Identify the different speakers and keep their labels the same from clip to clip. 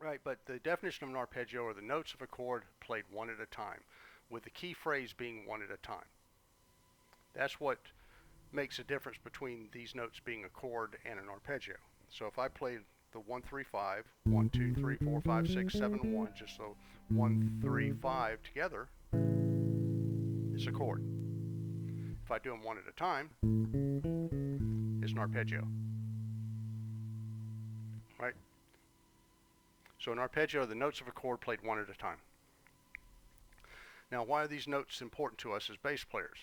Speaker 1: Right, but the definition of an arpeggio are the notes of a chord played one at a time, with the key phrase being one at a time. That's what makes a difference between these notes being a chord and an arpeggio. So if I played the 1 3 5, 1 2 3 4 5 6 7 1, just so 1 3 5 together, it's a chord. If I do them one at a time, it's an arpeggio. Right? So an arpeggio are the notes of a chord played one at a time. Now, why are these notes important to us as bass players?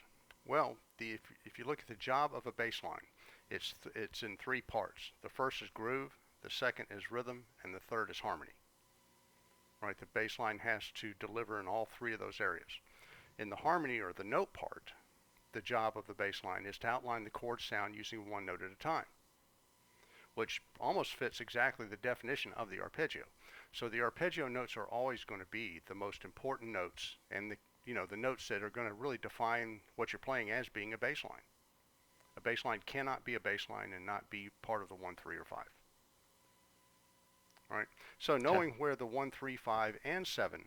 Speaker 1: Well, if you look at the job of a bass line, it's in three parts. The first is groove, the second is rhythm, and the third is harmony. Right? The bass line has to deliver in all three of those areas. In the harmony or the note part, the job of the bass line is to outline the chord sound using one note at a time, which almost fits exactly the definition of the arpeggio. So the arpeggio notes are always going to be the most important notes, and the notes that are going to really define what you're playing as being a bass line. A bass line cannot be a bass line and not be part of the 1, 3, or 5. All right. So knowing where the 1, 3, 5, and 7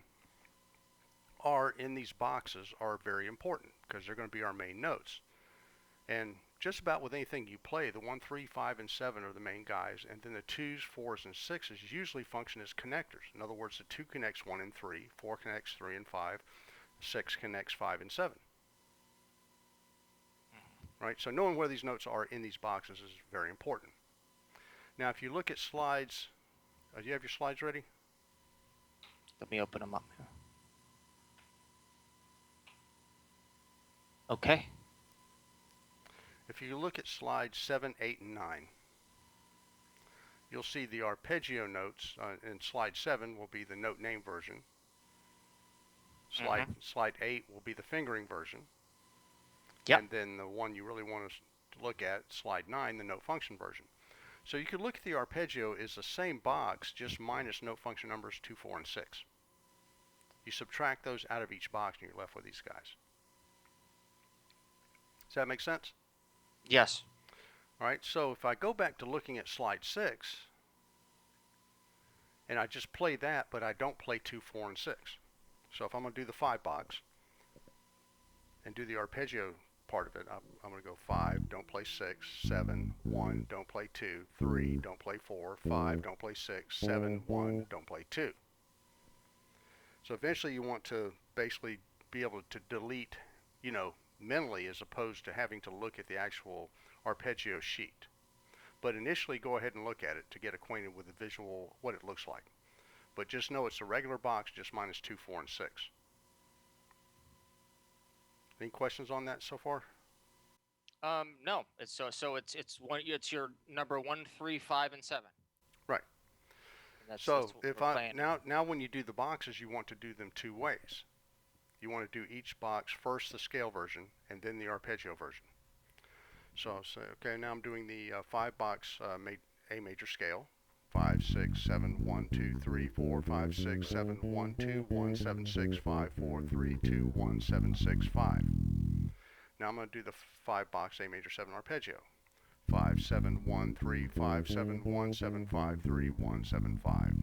Speaker 1: are in these boxes are very important because they're going to be our main notes. And just about with anything you play, the 1, 3, 5, and 7 are the main guys, and then the 2s, 4s, and 6s usually function as connectors. In other words, the 2 connects 1 and 3, 4 connects 3 and 5, 6 connects 5 and 7. Right? So knowing where these notes are in these boxes is very important. Now, if you look at slides, do you have your slides ready?
Speaker 2: Let me open them up here. Okay.
Speaker 1: If you look at slides 7, 8, and 9, you'll see the arpeggio notes. In slide 7 will be the note name version. Slide 8 will be the fingering version.
Speaker 2: Yep.
Speaker 1: And then the one you really want to look at, slide 9, the note function version. So you could look at the arpeggio as the same box, just minus note function numbers 2, 4, and 6. You subtract those out of each box and you're left with these guys. Does that make sense?
Speaker 2: Yes.
Speaker 1: All right, so if I go back to looking at slide 6, and I just play that, but I don't play 2, 4, and 6. So if I'm going to do the 5 box and do the arpeggio part of it, I'm going to go 5, don't play 6, 7, 1, don't play 2, 3, don't play 4, 5, don't play 6, 7, 1, don't play 2. So eventually you want to basically be able to delete, mentally, as opposed to having to look at the actual arpeggio sheet. But initially go ahead and look at it to get acquainted with the visual, what it looks like. But just know it's a regular box, just minus 2, 4, and 6. Any questions on that so far?
Speaker 2: No. It's your number 1, 3, 5, and 7.
Speaker 1: Right.
Speaker 2: That's
Speaker 1: So
Speaker 2: what
Speaker 1: if
Speaker 2: we're playing.
Speaker 1: now when you do the boxes, you want to do them two ways. You want to do each box first the scale version and then the arpeggio version. So I'll say, okay, now I'm doing the 5 box A major scale. 5, 6, 7, 1, 2, 3, 4, 5, 6, 7, 1, 2, 1, 7, 6, 5, 4, 3, 2, 1, 7, 6, 5. Now I'm going to do the 5 box A major 7 arpeggio. 5, 7, 1, 3, 5, 7, 1, 7, 5, 3, 1, 7, 5.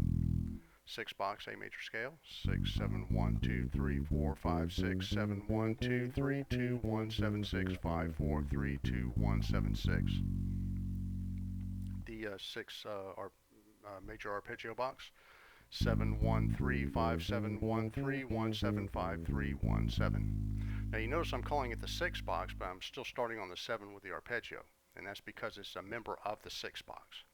Speaker 1: 6 box A major scale. 6, 7, 1, 2, 3, 4, 5, 6, 7, 1, 2, 3, 2, 1, 7, 6, 5, 4, 3, 2, 1, 7, 6. The 6 major arpeggio box. 7, 1, 3, 5, 7, 1, 3, 1, 7, 5, 3, 1, 7. Now you notice I'm calling it the 6 box, but I'm still starting on the 7 with the arpeggio. And that's because it's a member of the 6 box.